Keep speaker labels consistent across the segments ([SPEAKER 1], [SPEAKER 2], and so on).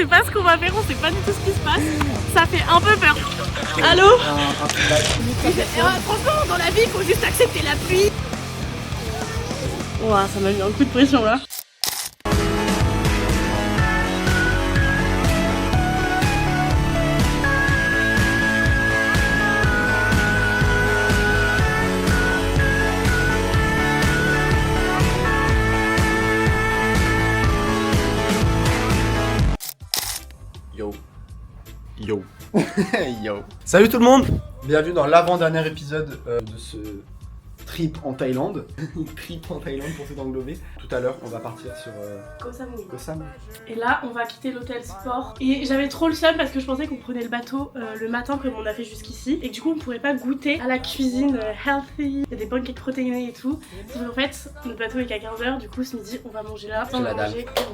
[SPEAKER 1] sait pas ce qu'on va faire, on sait pas du tout ce qui se passe. Ça fait un peu peur. Allô? Franchement, dans la vie, il faut juste accepter la pluie. Ouah, ça m'a mis un coup de pression là.
[SPEAKER 2] Yo. Yo. Salut tout le monde. Bienvenue dans l'avant-dernier épisode de ce trip en Thaïlande. Trip en Thaïlande pour tout englober. Tout à l'heure, on va partir sur Koh Samui.
[SPEAKER 1] Et là, on va quitter l'hôtel sport. Et j'avais trop le seum parce que je pensais qu'on prenait le bateau le matin comme on a fait jusqu'ici. Et que du coup, on pourrait pas goûter à la cuisine healthy. Il y a des pancakes protéinés et tout. Sauf qu'en fait, notre bateau est qu'à 15h. Du coup, ce midi, on va manger là. On va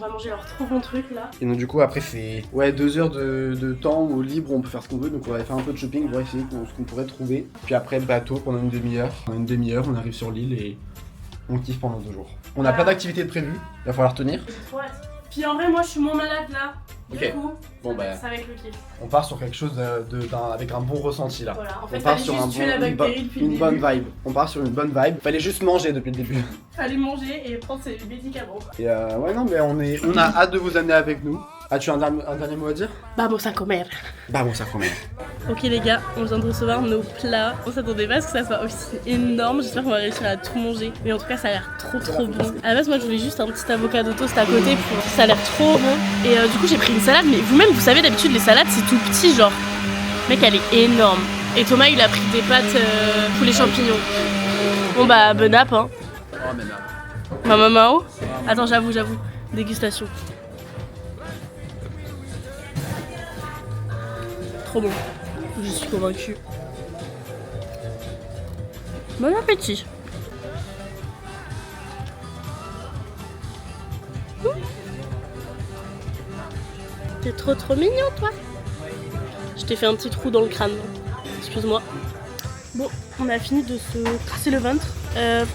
[SPEAKER 1] manger leurs trop bons trucs là.
[SPEAKER 2] Et donc du coup, après, c'est 2 heures de temps au libre où on peut faire ce qu'on veut. Donc on va faire un peu de shopping pour essayer ce qu'on pourrait trouver. Puis après, bateau pendant une demi-heure. Pendant une demi-heure, on arrive sur l'île et on kiffe pendant 2 jours. On a plein d'activités de prévues, il va falloir tenir.
[SPEAKER 1] Puis en vrai, moi je suis moins malade là.
[SPEAKER 2] Ok.
[SPEAKER 1] Du coup,
[SPEAKER 2] bon bah,
[SPEAKER 1] ça va être le kiff.
[SPEAKER 2] on part sur quelque chose avec un bon ressenti là.
[SPEAKER 1] Voilà, en fait,
[SPEAKER 2] on part
[SPEAKER 1] fallait
[SPEAKER 2] sur
[SPEAKER 1] juste tuer la bactérie depuis le
[SPEAKER 2] une
[SPEAKER 1] début.
[SPEAKER 2] bonne vibe. On part sur une bonne vibe. Fallait juste manger depuis le début.
[SPEAKER 1] Fallait manger et prendre ses médicaments.
[SPEAKER 2] Et ouais non mais on a hâte de vous amener avec nous. As-tu un dernier mot à dire?
[SPEAKER 1] Vamos a comer.
[SPEAKER 2] Vamos a comer.
[SPEAKER 1] Ok les gars, on vient de recevoir nos plats. On s'attendait pas à ce que ça soit aussi énorme. J'espère qu'on va réussir à tout manger. Mais en tout cas, ça a l'air trop bon. À la base, moi je voulais juste un petit avocado toast à côté. Ça a l'air trop bon. Et du coup, j'ai pris une salade. Mais vous-même, vous savez, d'habitude, les salades c'est tout petit, genre. Mec, elle est énorme. Et Thomas, il a pris des pâtes poulet champignons. Bon bah, bon app, hein.
[SPEAKER 2] Oh mais non.
[SPEAKER 1] Mamamao. Attends, j'avoue. Dégustation. Trop bon. Je suis convaincue. Bon appétit. T'es trop mignon toi. Je t'ai fait un petit trou dans le crâne. Excuse-moi. Bon, on a fini de se casser le ventre.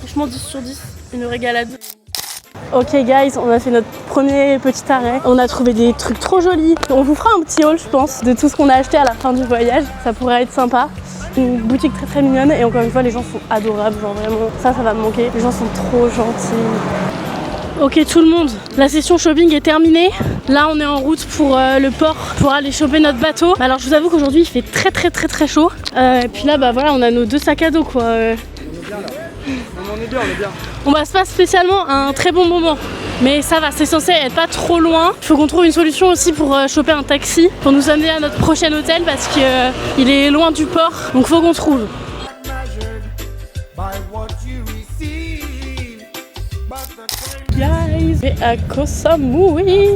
[SPEAKER 1] Franchement 10 sur 10. Une régalade. Ok guys, on a fait notre premier petit arrêt. On a trouvé des trucs trop jolis. On vous fera un petit haul je pense de tout ce qu'on a acheté à la fin du voyage. Ça pourrait être sympa. Une boutique très mignonne et encore une fois les gens sont adorables. Genre vraiment, ça va me manquer. Les gens sont trop gentils. Ok tout le monde, la session shopping est terminée. Là on est en route pour le port pour aller choper notre bateau. Alors je vous avoue qu'aujourd'hui il fait très chaud. Et puis là bah voilà on a nos 2 sacs à dos quoi.
[SPEAKER 2] On est bien.
[SPEAKER 1] On va se passer spécialement un très bon moment. Mais ça va, c'est censé être pas trop loin. Il faut qu'on trouve une solution aussi pour choper un taxi pour nous amener à notre prochain hôtel parce qu'il est loin du port. Donc faut qu'on trouve. Guys, et à Koh Samui.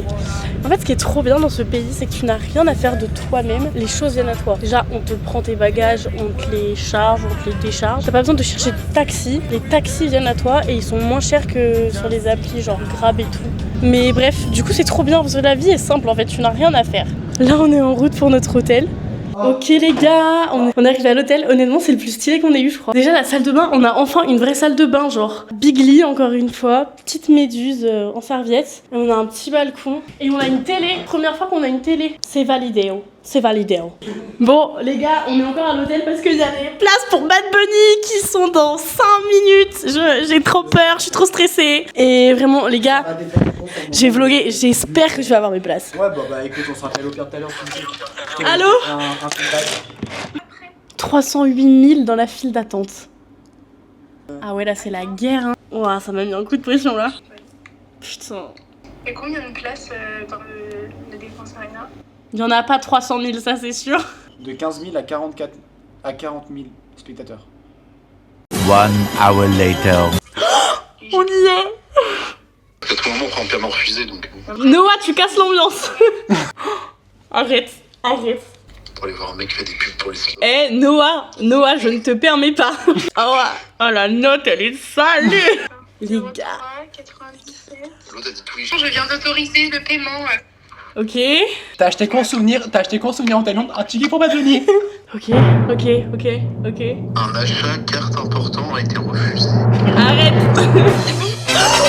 [SPEAKER 1] En fait, ce qui est trop bien dans ce pays, c'est que tu n'as rien à faire de toi-même. Les choses viennent à toi. Déjà, on te prend tes bagages, on te les charge, on te les décharge. T'as pas besoin de chercher de taxi. Les taxis viennent à toi et ils sont moins chers que sur les applis genre Grab et tout. Mais bref, du coup, c'est trop bien parce que la vie est simple en fait. Tu n'as rien à faire. Là, on est en route pour notre hôtel. Ok les gars, on est arrivé à l'hôtel, honnêtement c'est le plus stylé qu'on ait eu je crois. Déjà la salle de bain, on a enfin une vraie salle de bain genre big lit encore une fois, petite méduse en serviette. Et on a un petit balcon et on a une télé, première fois qu'on a une télé. C'est validé. Bon les gars, on est encore à l'hôtel parce qu'il y a des places pour Bad Bunny qui sont dans 5 minutes. J'ai trop peur, je suis trop stressée. Et vraiment les gars, j'ai vlogué, j'espère que je vais avoir mes places.
[SPEAKER 2] Ouais bah écoute, on se rappelle au pire tout à l'heure.
[SPEAKER 1] Allô?
[SPEAKER 2] Un feedback.
[SPEAKER 1] 308 000 dans la file d'attente. Ah ouais là c'est la guerre hein. Ouah, ça m'a mis un coup de pression là. Putain.
[SPEAKER 3] Il y a combien de places dans le Défense Arena?
[SPEAKER 1] Il y en a pas 300 000 ça c'est sûr.
[SPEAKER 2] De 15 000 à 40 000 spectateurs.
[SPEAKER 4] 1 hour later.
[SPEAKER 1] On y est.
[SPEAKER 5] À tout moment, on prend un paiement refusé, donc
[SPEAKER 1] Noah tu casses l'ambiance. Arrête.
[SPEAKER 5] pour aller voir un mec qui fait des pubs pour les skis.
[SPEAKER 1] Eh Noah, je ne te permets pas. Oh la note elle est salée. Les gars.
[SPEAKER 3] 97.
[SPEAKER 5] L'autre a dit tous les
[SPEAKER 3] Je viens d'autoriser le paiement.
[SPEAKER 1] Ok.
[SPEAKER 2] T'as acheté quoi en souvenir en Thaïlande? Un ticket pour Bad Bunny.
[SPEAKER 1] Ok.
[SPEAKER 5] Un achat carte important a été refusé.
[SPEAKER 1] Arrête.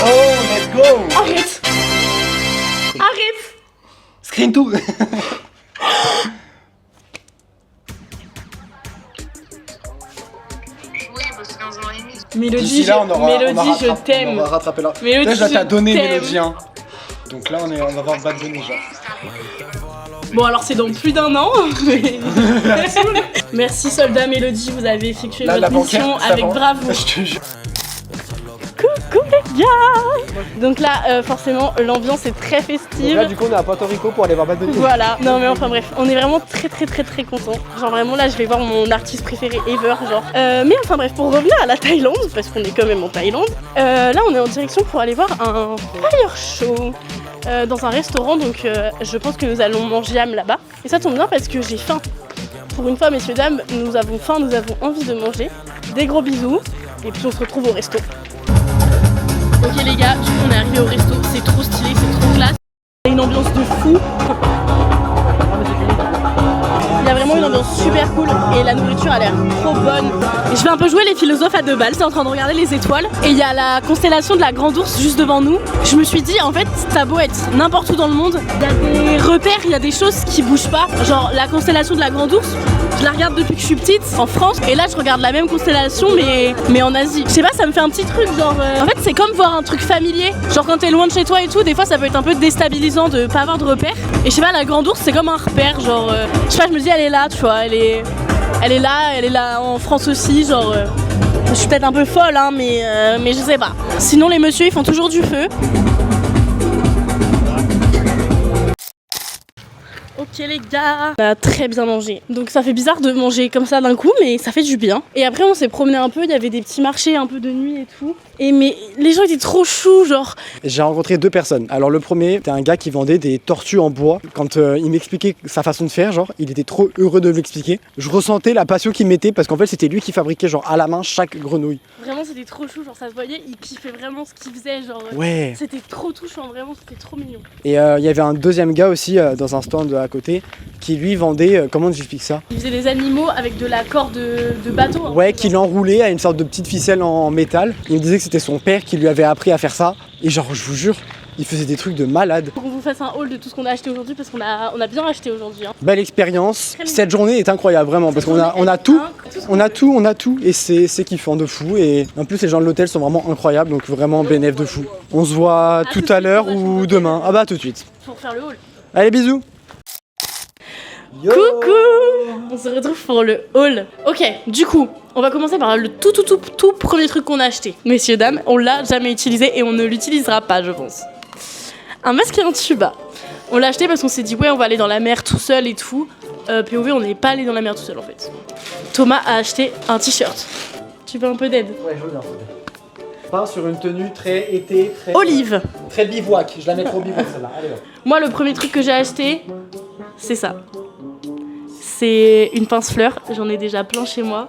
[SPEAKER 2] Oh, let's go.
[SPEAKER 1] Arrête.
[SPEAKER 2] Catherine tout.
[SPEAKER 3] Oui, parce que 15 ans et demi.
[SPEAKER 1] Mélodie,
[SPEAKER 2] D'ici là, on
[SPEAKER 1] je t'aime.
[SPEAKER 2] On va rattraper là.
[SPEAKER 1] Mélodie,
[SPEAKER 2] Là, je dois donner
[SPEAKER 1] t'aime.
[SPEAKER 2] Mélodie. Hein. Donc là, on va voir Bad Bunny genre.
[SPEAKER 1] Bon, alors c'est dans plus d'1 an. Mais... Merci soldat Mélodie, vous avez effectué
[SPEAKER 2] Là,
[SPEAKER 1] votre mission avec bravoure.
[SPEAKER 2] Je te jure.
[SPEAKER 1] Coucou les gars. Donc là, forcément, l'ambiance est très festive.
[SPEAKER 2] Donc là, du coup, on est à Porto Rico pour aller voir Bad Bunny.
[SPEAKER 1] Voilà, non mais enfin bref, on est vraiment très contents. Genre vraiment là je vais voir mon artiste préféré ever genre. Mais enfin bref, pour revenir à la Thaïlande, parce qu'on est quand même en Thaïlande, là on est en direction pour aller voir un fire show dans un restaurant, donc je pense que nous allons manger yam là-bas. Et ça tombe bien parce que j'ai faim. Pour une fois messieurs dames, nous avons faim, nous avons envie de manger. Des gros bisous, et puis on se retrouve au resto. Ok les gars, du coup on est arrivé au resto, c'est trop stylé, c'est trop classe. Il y a une ambiance de fou. Il y a vraiment une ambiance super cool et la nourriture a l'air trop bonne. Et je vais un peu jouer les philosophes à 2 balles, c'est en train de regarder les étoiles. Et il y a la constellation de la Grande Ourse juste devant nous. Je me suis dit en fait, t'as beau être n'importe où dans le monde, il y a des repères, il y a des choses qui bougent pas. Genre la constellation de la Grande Ourse, je la regarde depuis que je suis petite en France. Et là je regarde la même constellation mais en Asie. Je sais pas, ça me fait un petit truc genre... En fait c'est comme voir un truc familier. Genre quand t'es loin de chez toi et tout, des fois ça peut être un peu déstabilisant de pas avoir de repères. Et je sais pas, la Grande Ourse c'est comme un repère, genre... je sais pas, je me dis elle est là, tu vois, elle est là en France aussi, genre... je suis peut-être un peu folle, hein, mais je sais pas. Sinon les messieurs ils font toujours du feu. Ok les gars, on a très bien mangé. Donc ça fait bizarre de manger comme ça d'un coup, mais ça fait du bien. Et après on s'est promené un peu, il y avait des petits marchés un peu de nuit et tout. Et mais les gens étaient trop choux, genre.
[SPEAKER 2] J'ai rencontré 2 personnes. Alors le premier, c'était un gars qui vendait des tortues en bois. Quand il m'expliquait sa façon de faire, genre, il était trop heureux de m'expliquer. Je ressentais la passion qu'il mettait parce qu'en fait c'était lui qui fabriquait genre à la main chaque grenouille.
[SPEAKER 1] Vraiment c'était trop chou, genre ça se voyait, il kiffait vraiment ce qu'il faisait, genre.
[SPEAKER 2] Ouais.
[SPEAKER 1] C'était trop touchant, vraiment c'était trop mignon.
[SPEAKER 2] Et il y avait un deuxième gars aussi dans un stand à côté qui lui vendait, comment j'explique ça?
[SPEAKER 1] Il faisait des animaux avec de la corde de bateau. Hein,
[SPEAKER 2] Ouais, qu'il enroulait à une sorte de petite ficelle en métal. Il me disait que c'était son père qui lui avait appris à faire ça. Et genre, je vous jure, il faisait des trucs de malade.
[SPEAKER 1] Faut qu'on vous fasse un haul de tout ce qu'on a acheté aujourd'hui parce qu'on a bien acheté aujourd'hui. Hein.
[SPEAKER 2] Belle expérience. Cette journée est incroyable, vraiment, parce qu'on a tout. On a tout et c'est kiffant de fou. Et en plus, les gens de l'hôtel sont vraiment incroyables, donc vraiment bénéf de fou. On se voit tout à l'heure ou demain. Ah bah, tout de suite.
[SPEAKER 1] Pour faire le haul.
[SPEAKER 2] Allez, bisous. Yo.
[SPEAKER 1] Coucou! On se retrouve pour le haul. Ok, du coup, on va commencer par le tout premier truc qu'on a acheté. Messieurs, dames, on l'a jamais utilisé et on ne l'utilisera pas, je pense. Un masque et un tuba. On l'a acheté parce qu'on s'est dit, ouais, on va aller dans la mer tout seul et tout. POV, on n'est pas allé dans la mer tout seul en fait. Thomas a acheté un t-shirt. Tu veux un peu d'aide?
[SPEAKER 2] Ouais, je veux bien. Peint sur une tenue très été, très...
[SPEAKER 1] Olive.
[SPEAKER 2] Très bivouac. Je la mettrai au bivouac celle-là. Allez, hop.
[SPEAKER 1] Moi, le premier truc que j'ai acheté, c'est ça. C'est une pince fleur, j'en ai déjà plein chez moi,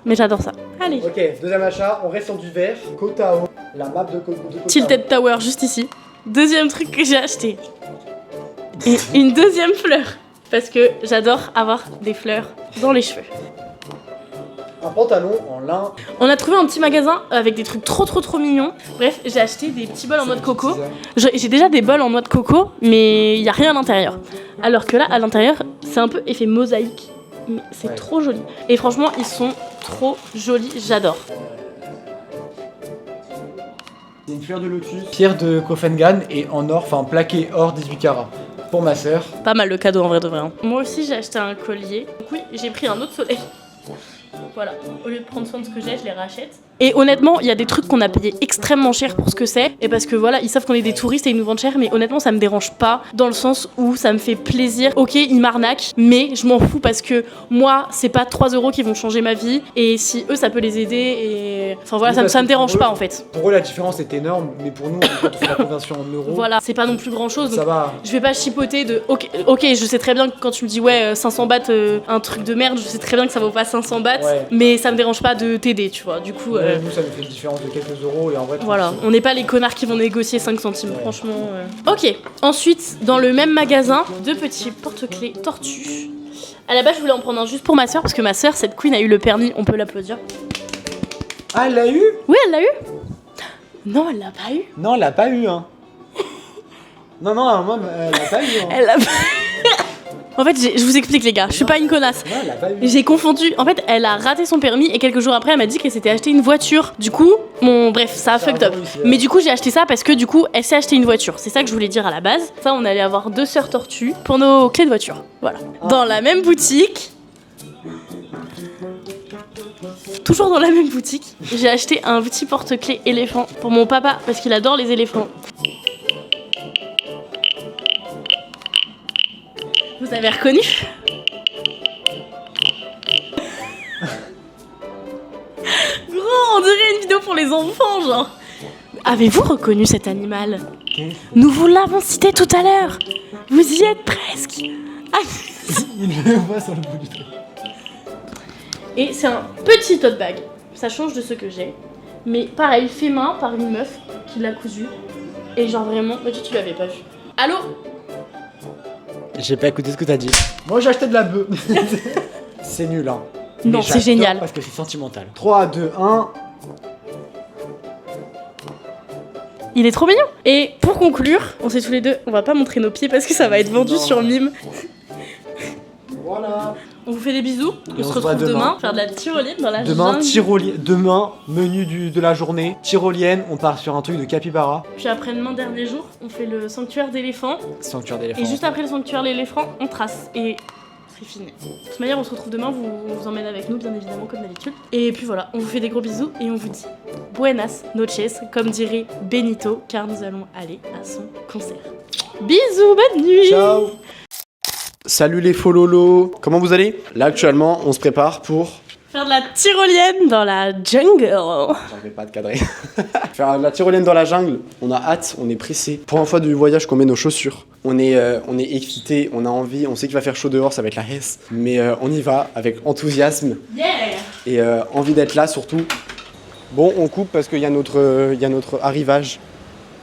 [SPEAKER 1] mais j'adore ça. Allez.
[SPEAKER 2] Ok, deuxième achat, on reste sur du vert. Kotao, la map de Kotao.
[SPEAKER 1] Tilted Tower, juste ici. Deuxième truc que j'ai acheté. Et une deuxième fleur, parce que j'adore avoir des fleurs dans les cheveux.
[SPEAKER 2] Un pantalon en lin.
[SPEAKER 1] On a trouvé un petit magasin avec des trucs trop mignons. Bref, j'ai acheté des petits bols en noix de coco. J'ai déjà des bols en noix de coco, mais il n'y a rien à l'intérieur. Alors que là, à l'intérieur, c'est un peu effet mosaïque. Mais c'est trop joli. Et franchement, ils sont trop jolis, j'adore.
[SPEAKER 2] C'est une fleur de lotus. Pierre de Kofengan et en or, enfin plaqué or 18 carats. Pour ma sœur.
[SPEAKER 1] Pas mal le cadeau en vrai de vrai. Hein. Moi aussi, j'ai acheté un collier. Donc oui, j'ai pris un autre soleil. Voilà, au lieu de prendre soin de ce que j'ai, je les rachète. Et honnêtement, il y a des trucs qu'on a payé extrêmement cher pour ce que c'est. Et parce que voilà, ils savent qu'on est des touristes et ils nous vendent cher. Mais honnêtement, ça me dérange pas. Dans le sens où ça me fait plaisir. Ok, ils m'arnaquent, mais je m'en fous parce que moi, c'est pas 3 € qui vont changer ma vie. Et si eux, ça peut les aider. Et enfin voilà, ça me dérange pas en fait.
[SPEAKER 2] Pour eux, la différence est énorme. Mais pour nous, quand on fait la conversion en euros.
[SPEAKER 1] Voilà, c'est pas non plus grand chose.
[SPEAKER 2] Ça va.
[SPEAKER 1] Je vais pas chipoter de. Ok, je sais très bien que quand tu me dis ouais, 500 bahts, un truc de merde, je sais très bien que ça vaut pas 500 bahts. Ouais. Mais ça me dérange pas de t'aider, tu vois. Du coup.
[SPEAKER 2] Nous, ça nous fait une différence de quelques euros et en vrai.
[SPEAKER 1] Voilà, on n'est pas les connards qui vont négocier 5 centimes, franchement. Ok, ensuite, dans le même magasin, 2 petits porte-clés tortues. À la base, je voulais en prendre un juste pour ma soeur, parce que ma soeur, cette queen, a eu le permis, on peut l'applaudir.
[SPEAKER 2] Ah, elle l'a eu?
[SPEAKER 1] Oui, elle l'a eu. Non, elle l'a pas eu.
[SPEAKER 2] Non, elle l'a pas eu, hein.
[SPEAKER 6] Non, moi, elle a pas eu. Hein.
[SPEAKER 1] Elle a... En fait, je vous explique les gars, je suis pas une connasse.
[SPEAKER 6] Non, elle a pas eu.
[SPEAKER 1] J'ai confondu. En fait, elle a raté son permis et quelques jours après, elle m'a dit qu'elle s'était acheté une voiture. Du coup, bref, ça a fucked up. Mais du coup, j'ai acheté ça parce que du coup, elle s'est acheté une voiture. C'est ça que je voulais dire à la base. Ça, on allait avoir 2 sœurs tortues pour nos clés de voiture. Voilà. Dans la même boutique. Toujours dans la même boutique, j'ai acheté un petit porte-clés éléphant pour mon papa parce qu'il adore les éléphants. Vous avez reconnu? Gros, on dirait une vidéo pour les enfants, genre. Avez-vous reconnu cet animal? Nous vous l'avons cité tout à l'heure. Vous y êtes presque. Ah.
[SPEAKER 6] Il le voit sur le bout du truc.
[SPEAKER 1] Et c'est un petit tote bag. Ça change de ce que j'ai. Mais pareil, fait main par une meuf qui l'a cousu. Et genre vraiment, tu l'avais pas vu. Allô?
[SPEAKER 6] J'ai pas écouté ce que t'as dit. Moi j'ai acheté de la bœuf. C'est nul hein.
[SPEAKER 1] Non,
[SPEAKER 6] Mais
[SPEAKER 1] c'est
[SPEAKER 6] j'adore
[SPEAKER 1] génial.
[SPEAKER 6] Parce que c'est sentimental. 3, 2, 1.
[SPEAKER 1] Il est trop mignon. Et pour conclure, on sait tous les deux, on va pas montrer nos pieds parce que ça va être vendu sur Mime.
[SPEAKER 6] Voilà.
[SPEAKER 1] On vous fait des bisous. On se retrouve demain. Faire de la tyrolienne dans la
[SPEAKER 6] Demain,
[SPEAKER 1] jungle.
[SPEAKER 6] demain, menu de la journée. Tyrolienne, on part sur un truc de capybara.
[SPEAKER 1] Puis après-demain, dernier jour, on fait le sanctuaire d'éléphants.
[SPEAKER 6] Sanctuaire d'éléphant.
[SPEAKER 1] Et juste après le sanctuaire d'éléphants, on trace. Et c'est fini. De toute manière, on se retrouve demain. On vous emmène avec nous, bien évidemment, comme d'habitude. Et puis voilà, on vous fait des gros bisous et on vous dit buenas noches, comme dirait Benito, car nous allons aller à son concert. Bisous, bonne nuit.
[SPEAKER 2] Ciao. Salut les fololos. Comment vous allez? Là actuellement, on se prépare pour...
[SPEAKER 1] Faire de la tyrolienne dans la jungle.
[SPEAKER 2] J'arrivais pas à te cadrer. Faire de la tyrolienne dans la jungle. On a hâte, on est pressé. Pour une fois du voyage qu'on met nos chaussures. On est excité, on a envie, on sait qu'il va faire chaud dehors, ça va être la hesse. Mais on y va avec enthousiasme.
[SPEAKER 1] Yeah.
[SPEAKER 2] Et envie d'être là surtout. Bon, on coupe parce qu'il y a notre arrivage.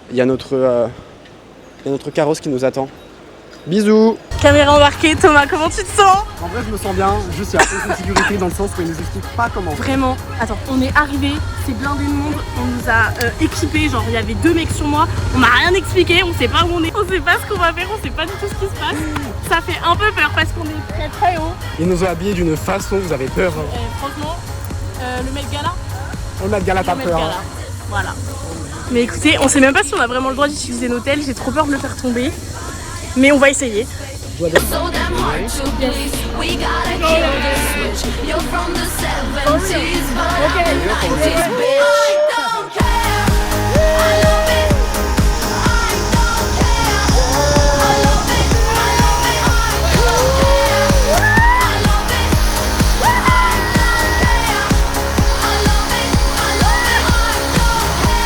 [SPEAKER 2] Il y a notre carrosse qui nous attend. Bisous.
[SPEAKER 1] Caméra embarquée, Thomas, comment tu te sens?
[SPEAKER 2] En vrai, je me sens bien, juste il y a un peu de sécurité dans le sens où ils nous expliquent pas comment.
[SPEAKER 1] Vraiment, attends, on est arrivé, c'est blindé de monde, on nous a équipés, genre il y avait 2 mecs sur moi, on m'a rien expliqué, on sait pas où on est, on sait pas ce qu'on va faire, on sait pas du tout ce qui se passe. Ça fait un peu peur parce qu'on est très très haut.
[SPEAKER 2] Ils nous ont habillés d'une façon, vous avez peur. Hein.
[SPEAKER 1] Franchement, le Met Gala,
[SPEAKER 2] On a de gala, t'as
[SPEAKER 1] le Met
[SPEAKER 2] peur.
[SPEAKER 1] Gala, voilà. Mais écoutez, on sait même pas si on a vraiment le droit d'utiliser nos hôtels, j'ai trop peur de le faire tomber. Mais on va essayer.
[SPEAKER 7] So damn hard to believe we gotta kill this switch. You're from the 70s, but I'm 90s, bitch. I don't care. I love it. I don't care. I love it. I love it. I don't care. I love it. I don't care. I love it. I love it. I don't care.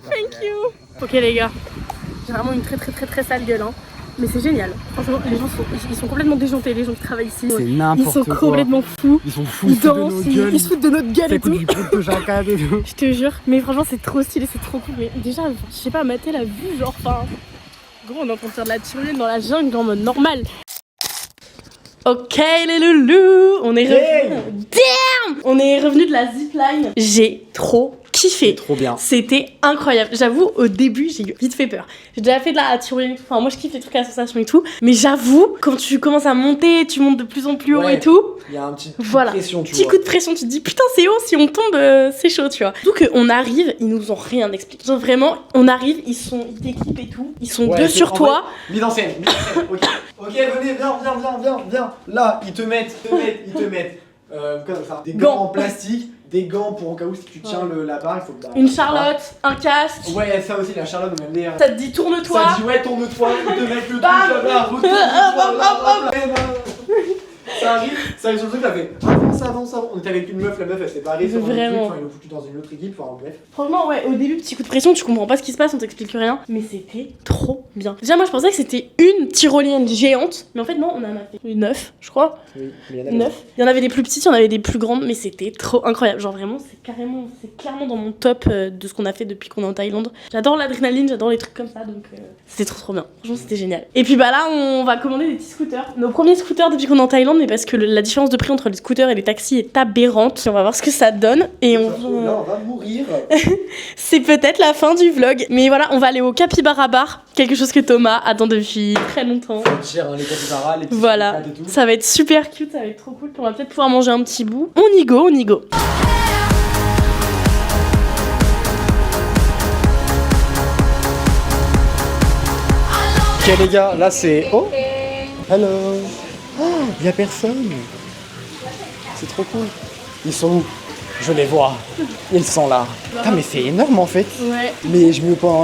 [SPEAKER 1] Thank you. Ok les gars, j'ai vraiment une très sale gueule hein. Mais c'est génial. Franchement, les gens ils sont complètement déjantés, les gens qui travaillent ici.
[SPEAKER 6] C'est
[SPEAKER 1] Ils
[SPEAKER 6] n'importe
[SPEAKER 1] sont
[SPEAKER 6] quoi.
[SPEAKER 1] complètement fous.
[SPEAKER 6] Ils sont fous,
[SPEAKER 1] Ils dansent, ils se foutent de notre gueule et tout.
[SPEAKER 6] de jacquard et tout.
[SPEAKER 1] Je te jure, mais franchement c'est trop stylé, c'est trop cool. Mais déjà, je sais pas, Mathé l'a vu, genre, enfin. Gros, on est en train de faire de la tyrolienne dans la jungle en mode normal. Ok les loulous, on est revenu. Damn, on est revenu de la zipline. J'ai trop kiffé.
[SPEAKER 2] Trop bien.
[SPEAKER 1] C'était incroyable. J'avoue, au début, j'ai eu vite fait peur. J'ai déjà fait de la tyrolienne et tout. Enfin, moi, je kiffe les trucs à sensation et tout. Mais j'avoue, quand tu commences à monter, tu montes de plus en plus haut
[SPEAKER 2] Ouais.
[SPEAKER 1] et tout.
[SPEAKER 2] Il y a un petit coup
[SPEAKER 1] Voilà.
[SPEAKER 2] de pression, tu
[SPEAKER 1] Petit
[SPEAKER 2] vois.
[SPEAKER 1] coup de pression, tu te dis putain c'est haut, si on tombe c'est chaud tu vois. Surtout qu'on arrive, ils nous ont rien expliqué. Genre vraiment, on arrive, ils t'équipent et tout, ils sont
[SPEAKER 2] Ouais,
[SPEAKER 1] deux
[SPEAKER 2] c'est-
[SPEAKER 1] sur
[SPEAKER 2] en
[SPEAKER 1] toi.
[SPEAKER 2] Mise en scène, ok. Ok, venez, viens. Là, ils te mettent comme ça. Des gants
[SPEAKER 1] Gants.
[SPEAKER 2] en plastique, des gants pour au cas où si tu tiens la barre, il faut que
[SPEAKER 1] Une Charlotte, un casque,
[SPEAKER 2] Ouais, ça aussi, la Charlotte, on aime bien.
[SPEAKER 1] ça te dit tourne-toi.
[SPEAKER 2] Ça dit ouais, tourne-toi, ils te mettent le truc
[SPEAKER 1] Bam.
[SPEAKER 2] là-bas,
[SPEAKER 1] Hop, hop, hop,
[SPEAKER 2] retourne-toi.
[SPEAKER 6] Ça arrive sur le truc, t'as fait avance. On était avec une meuf, la meuf elle s'est barrée sur un truc, enfin ils l'ont foutu dans une autre équipe, enfin bref.
[SPEAKER 1] Franchement, ouais, au début, petit coup de pression, tu comprends pas ce qui se passe, on t'explique rien, mais c'était trop bien. Déjà, moi je pensais que c'était une tyrolienne géante, mais en fait, non, on en a fait 9, je crois.
[SPEAKER 6] Oui, mais il y en avait
[SPEAKER 1] 9. Il y en avait des plus petites, il y en avait des plus grandes, mais c'était trop incroyable. Genre vraiment, c'est clairement dans mon top de ce qu'on a fait depuis qu'on est en Thaïlande. J'adore l'adrénaline, j'adore les trucs comme ça, donc c'était trop bien. Franchement, c'était génial. Et puis bah là, on va commander des petits scooters. Nos premiers scooters depuis qu'on est en Thaïlande, mais parce que la différence de prix entre les scooters et les taxis est aberrante. On va voir ce que ça donne. Et
[SPEAKER 6] là, on va mourir.
[SPEAKER 1] c'est peut-être la fin du vlog. Mais voilà, on va aller au Capybara Bar. Quelque chose que Thomas attend depuis très longtemps.
[SPEAKER 6] C'est cher, hein, les capybaras, les petits
[SPEAKER 1] Voilà,
[SPEAKER 6] et tout.
[SPEAKER 1] ça va être super cute, ça va être trop cool. On va peut-être pouvoir manger un petit bout. On y go.
[SPEAKER 6] Ok les gars, là c'est... Oh hello. Oh, y'a personne. C'est trop cool. Ils sont où? Je les vois. Ils sont là. Ah mais c'est énorme en fait.
[SPEAKER 1] Ouais.
[SPEAKER 6] Mais je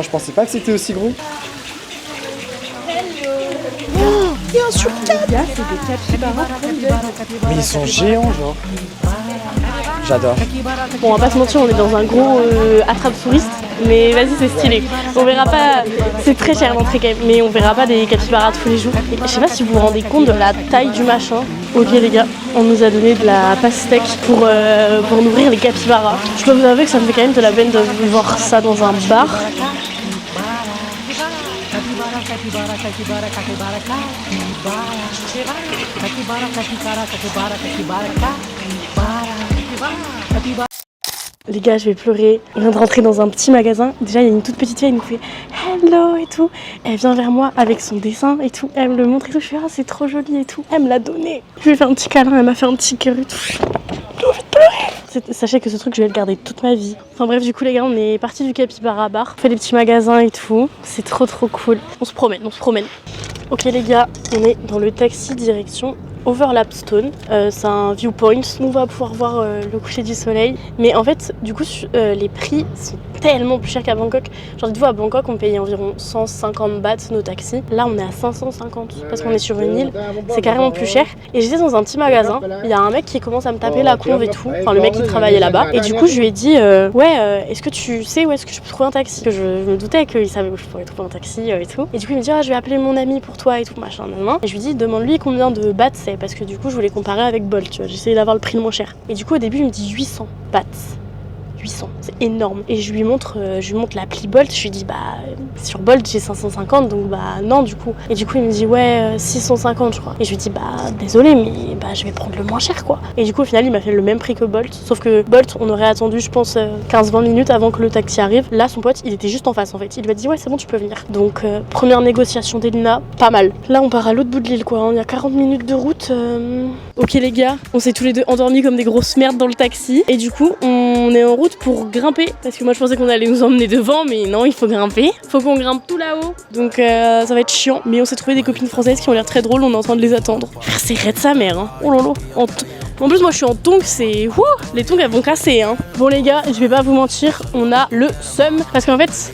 [SPEAKER 6] pensais pas que c'était aussi gros.
[SPEAKER 1] Bien sûr, c'est des capybaras.
[SPEAKER 6] Mais ils sont géants genre. J'adore.
[SPEAKER 1] Bon, on va pas se mentir, on est dans un gros attrape-touriste, mais vas-y, c'est stylé. On verra pas, c'est très cher l'entrée quand même, mais on verra pas des capybaras tous les jours. Et je sais pas si vous vous rendez compte de la taille du machin. Ok les gars, on nous a donné de la pastèque pour nourrir les capybaras. Je peux vous avouer que ça me fait quand même de la peine de voir ça dans un bar. Les gars, je vais pleurer. On vient de rentrer dans un petit magasin. Déjà, il y a une toute petite fille, elle nous fait hello et tout. Elle vient vers moi avec son dessin et tout. Elle me le montre et tout. Je fais ah, c'est trop joli et tout. Elle me l'a donné. Je lui ai fait un petit câlin, elle m'a fait un petit cœur et tout. J'ai envie de pleurer. Sachez que ce truc, je vais le garder toute ma vie. Enfin bref, du coup, les gars, on est partis du Capybara Bar. On fait des petits magasins et tout. C'est trop cool. On se promène. Ok les gars, on est dans le taxi direction Overlapstone, c'est un viewpoint, on va pouvoir voir le coucher du soleil, mais en fait du coup les prix sont tellement plus chers qu'à Bangkok. Genre dites-vous, à Bangkok on payait environ 150 bahts nos taxis, là on est à 550 parce qu'on est sur une île, c'est carrément plus cher. Et j'étais dans un petit magasin, il y a un mec qui commence à me taper la conve et tout, enfin le mec qui travaillait là-bas, et du coup je lui ai dit est-ce que tu sais où est-ce que je peux trouver un taxi, que je me doutais qu'il savait où je pourrais trouver un taxi et tout, et du coup il me dit je vais appeler mon ami pour toi et tout machin, et je lui dis demande-lui combien de bahts c'est, parce que du coup je voulais comparer avec Bolt, tu vois, j'essayais d'avoir le prix le moins cher. Et du coup au début il me dit 800 bahts. 800, c'est énorme. Et je lui montre l'appli Bolt, je lui dis sur Bolt j'ai 550 donc non du coup. Et du coup il me dit 650 je crois. Et je lui dis désolé mais je vais prendre le moins cher quoi. Et du coup au final il m'a fait le même prix que Bolt, sauf que Bolt on aurait attendu je pense 15-20 minutes avant que le taxi arrive. Là son pote il était juste en face en fait, il lui a dit c'est bon tu peux venir. Donc première négociation d'Elina, pas mal. Là on part à l'autre bout de l'île quoi, on y a 40 minutes de route. Ok les gars, on s'est tous les deux endormis comme des grosses merdes dans le taxi. Et du coup on est en route pour grimper, parce que moi je pensais qu'on allait nous emmener devant, mais non, il faut grimper, faut qu'on grimpe tout là-haut, donc ça va être chiant. Mais on s'est trouvé des copines françaises qui ont l'air très drôles, on est en train de les attendre. C'est raide sa mère, hein. Oh lolo. En plus moi je suis en tongs, c'est les tongs elles vont casser hein. Bon les gars, je vais pas vous mentir, on a le seum parce qu'en fait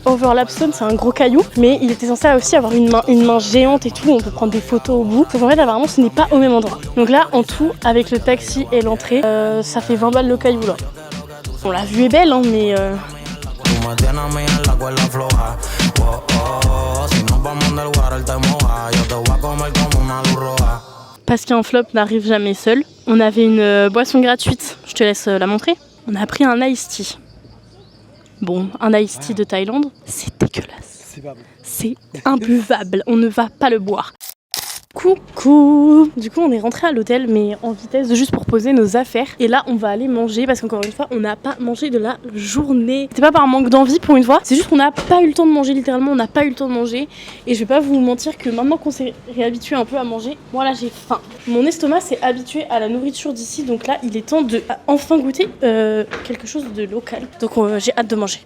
[SPEAKER 1] Overlapstone c'est un gros caillou, mais il était censé aussi avoir une main géante et tout, on peut prendre des photos au bout. Donc en fait apparemment ce n'est pas au même endroit. Donc là en tout avec le taxi et l'entrée, ça fait 20 balles le caillou là. Bon la vue est belle hein, mais parce qu'un flop n'arrive jamais seul. On avait une boisson gratuite, je te laisse la montrer. On a pris un iced tea. Bon, un iced tea de Thaïlande, c'est dégueulasse.
[SPEAKER 6] C'est pas bon.
[SPEAKER 1] C'est imbuvable, on ne va pas le boire. Coucou. Du coup on est rentré à l'hôtel mais en vitesse juste pour poser nos affaires. Et là on va aller manger parce qu'encore une fois on n'a pas mangé de la journée. C'est pas par manque d'envie pour une fois, c'est juste qu'on n'a pas eu le temps de manger, littéralement on n'a pas eu le temps de manger. Et je vais pas vous mentir que maintenant qu'on s'est réhabitué un peu à manger, moi là j'ai faim. Mon estomac s'est habitué à la nourriture d'ici, donc là il est temps de enfin goûter quelque chose de local. Donc j'ai hâte de manger.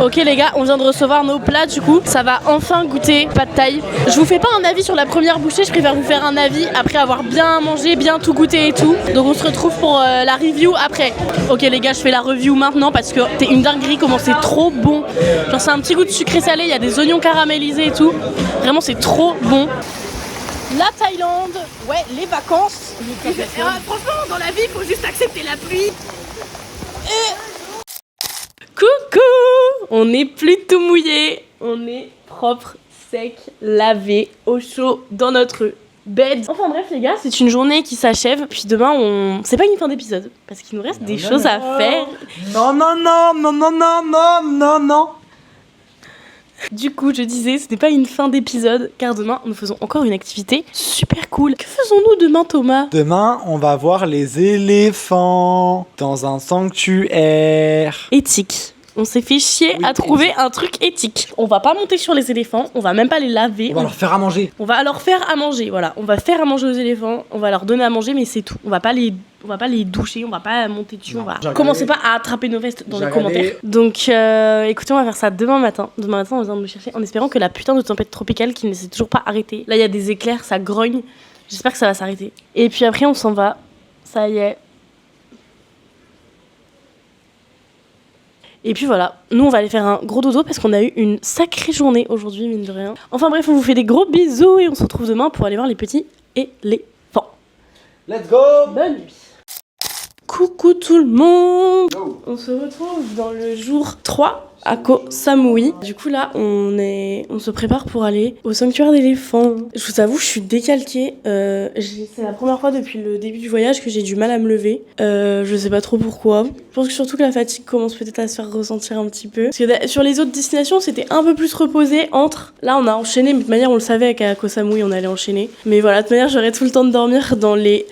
[SPEAKER 1] Ok les gars, on vient de recevoir nos plats du coup, ça va enfin goûter pad thaï. Je vous fais pas un avis sur la première bouchée, je préfère vous faire un avis après avoir bien mangé, bien tout goûté et tout. Donc on se retrouve pour la review après. Ok les gars, je fais la review maintenant parce que c'est une dinguerie comment c'est trop bon. Genre c'est un petit goût de sucré salé, il y a des oignons caramélisés et tout. Vraiment c'est trop bon. La Thaïlande, ouais, les vacances.
[SPEAKER 8] Franchement, dans la vie, il faut juste accepter la pluie.
[SPEAKER 1] Coucou! On n'est plus tout mouillé, on est propre, sec, lavé, au chaud, dans notre bed. Enfin bref les gars, c'est une journée qui s'achève, puis demain c'est pas une fin d'épisode, parce qu'il nous reste des choses à faire.
[SPEAKER 6] Non.
[SPEAKER 1] Du coup, je disais, ce n'est pas une fin d'épisode, car demain, nous faisons encore une activité super cool. Que faisons-nous demain, Thomas ?
[SPEAKER 6] Demain, on va voir les éléphants dans un sanctuaire.
[SPEAKER 1] Éthique. On s'est fait chier à trouver un truc éthique. On va pas monter sur les éléphants, on va même pas les laver.
[SPEAKER 6] On va leur faire à manger.
[SPEAKER 1] On va leur faire à manger, voilà. On va faire à manger aux éléphants, on va leur donner à manger, mais c'est tout. On va pas les doucher, on va pas monter dessus, commencez pas à attraper nos vestes dans les commentaires. Donc écoutez, on va faire ça demain matin. Demain matin, on va nous chercher en espérant que la putain de tempête tropicale qui ne s'est toujours pas arrêtée. Là, il y a des éclairs, ça grogne. J'espère que ça va s'arrêter. Et puis après, on s'en va. Ça y est. Et puis voilà, nous on va aller faire un gros dodo parce qu'on a eu une sacrée journée aujourd'hui, mine de rien. Enfin bref, on vous fait des gros bisous et on se retrouve demain pour aller voir les petits éléphants.
[SPEAKER 6] Let's go!
[SPEAKER 1] Bonne nuit. Coucou tout le monde! On se retrouve dans le jour 3 à Koh Samui. Du coup là, on se prépare pour aller au sanctuaire d'éléphants. Je vous avoue, je suis décalquée. C'est la première fois depuis le début du voyage que j'ai du mal à me lever. Je sais pas trop pourquoi. Je pense que surtout que la fatigue commence peut-être à se faire ressentir un petit peu. Parce que sur les autres destinations, c'était un peu plus reposé entre... Là, on a enchaîné, mais de toute manière, on le savait qu'à Koh Samui, on allait enchaîner. Mais voilà, de toute manière, j'aurai tout le temps de dormir dans les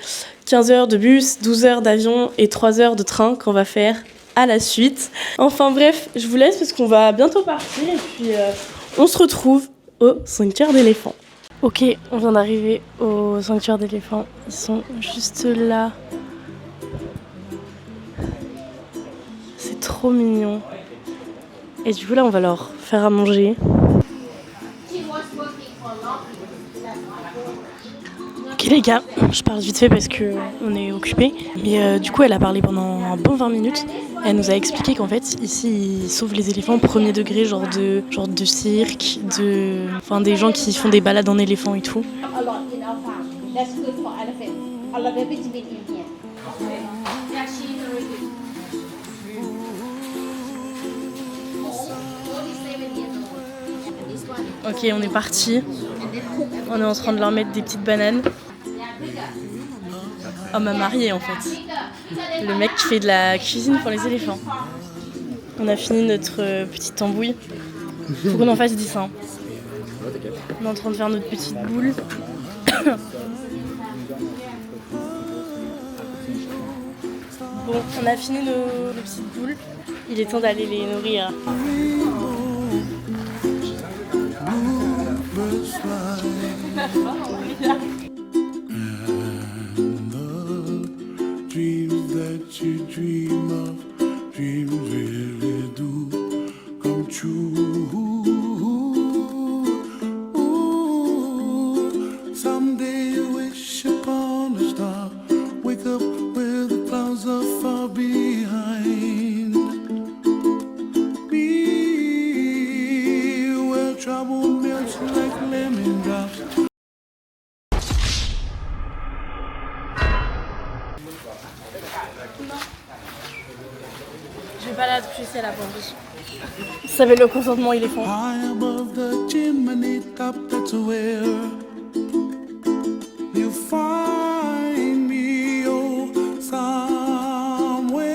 [SPEAKER 1] 15 heures de bus, 12 heures d'avion et 3 heures de train qu'on va faire à la suite. Enfin bref, je vous laisse parce qu'on va bientôt partir et puis on se retrouve au sanctuaire d'éléphants. Ok, on vient d'arriver au sanctuaire d'éléphants. Ils sont juste là. C'est trop mignon. Et du coup là, on va leur faire à manger. Ok les gars, je parle vite fait parce que on est occupés. Mais du coup elle a parlé pendant un bon 20 minutes. Elle nous a expliqué qu'en fait ici ils sauvent les éléphants premier degré, genre de cirque, enfin des gens qui font des balades en éléphant et tout. Ok, on est parti. On est en train de leur mettre des petites bananes. Oh, ma mariée en fait. Le mec qui fait de la cuisine pour les éléphants. On a fini notre petite tambouille. Faut qu'on en fasse 10. Hein. On est en train de faire notre petite boule. Bon, on a fini nos petites boules. Il est temps d'aller les nourrir.
[SPEAKER 9] Dreams that you dream of, dreams really do come true. Someday you wish upon a star, wake up where the clouds are far behind. Be where trouble melts like lemon drops.
[SPEAKER 1] Je vais pas la toucher si elle a pas envie. Ça s'appelle le consentement éléphant.
[SPEAKER 9] High above the chimney top, that's where you find me, oh, somewhere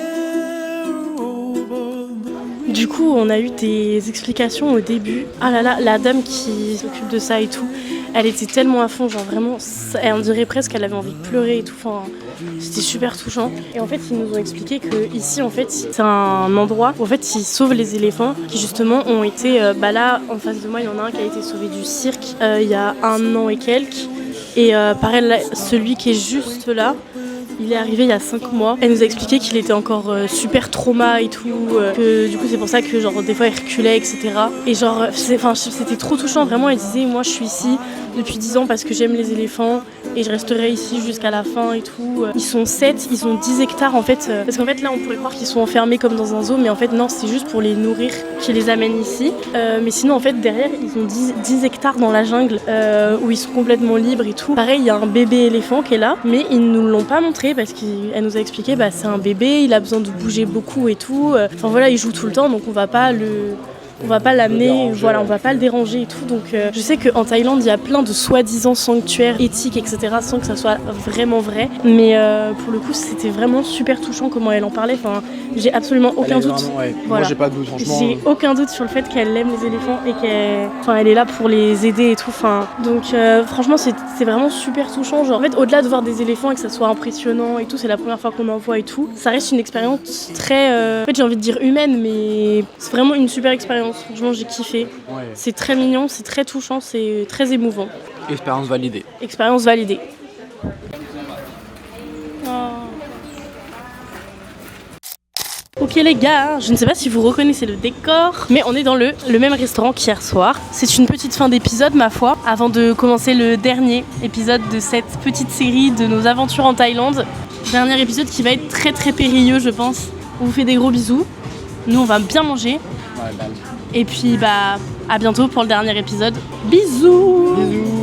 [SPEAKER 9] over the...
[SPEAKER 1] Du coup, on a eu des explications au début. Ah là là, la dame qui s'occupe de ça et tout, elle était tellement à fond, genre vraiment, on dirait presque qu'elle avait envie de pleurer et tout. Enfin, c'était super touchant. Et en fait, ils nous ont expliqué que ici, en fait, c'est un endroit où en fait, ils sauvent les éléphants qui justement ont été. Là, en face de moi, il y en a un qui a été sauvé du cirque il y a 1 an et quelques. Et pareil, là, celui qui est juste là, il est arrivé il y a 5 mois. Elle nous a expliqué qu'il était encore super trauma et tout. Que du coup, c'est pour ça que genre des fois il reculait, etc. Et genre, c'était trop touchant. Vraiment, elle disait, moi, je suis ici depuis 10 ans parce que j'aime les éléphants. et je resterai ici jusqu'à la fin et tout. Ils sont 7, ils ont 10 hectares en fait. Parce qu'en fait là on pourrait croire qu'ils sont enfermés comme dans un zoo, mais en fait non, c'est juste pour les nourrir qui les amènent ici. Mais sinon en fait derrière ils ont 10 hectares dans la jungle où ils sont complètement libres et tout. Pareil, il y a un bébé éléphant qui est là, mais ils nous l'ont pas montré parce qu'elle nous a expliqué c'est un bébé, il a besoin de bouger beaucoup et tout. Enfin voilà, il joue tout le temps, donc on va pas l'amener, voilà, on va pas le déranger et tout. Donc je sais qu'en Thaïlande il y a plein de soi-disant sanctuaires éthiques, etc. sans que ça soit vraiment vrai. Mais pour le coup c'était vraiment super touchant comment elle en parlait. Enfin, j'ai absolument aucun doute.
[SPEAKER 6] Vraiment, ouais.
[SPEAKER 1] Voilà.
[SPEAKER 6] Moi j'ai pas de doute franchement.
[SPEAKER 1] J'ai aucun doute sur le fait qu'elle aime les éléphants et qu'elle est là pour les aider et tout. Enfin, donc franchement c'est vraiment super touchant. Genre en fait au-delà de voir des éléphants et que ça soit impressionnant et tout, c'est la première fois qu'on en voit et tout. Ça reste une expérience très, en fait j'ai envie de dire humaine, mais c'est vraiment une super expérience. Franchement j'ai kiffé.
[SPEAKER 6] Ouais.
[SPEAKER 1] C'est très mignon, c'est très touchant, c'est très émouvant.
[SPEAKER 6] Expérience validée.
[SPEAKER 1] Expérience validée. Ok les gars, je ne sais pas si vous reconnaissez le décor, mais on est dans le même restaurant qu'hier soir. C'est une petite fin d'épisode ma foi, avant de commencer le dernier épisode de cette petite série de nos aventures en Thaïlande. Dernier épisode qui va être très très périlleux je pense. On vous fait des gros bisous, nous on va bien manger.
[SPEAKER 6] Ouais,
[SPEAKER 1] Et puis à bientôt pour le dernier épisode. Bisous.
[SPEAKER 6] Bisous.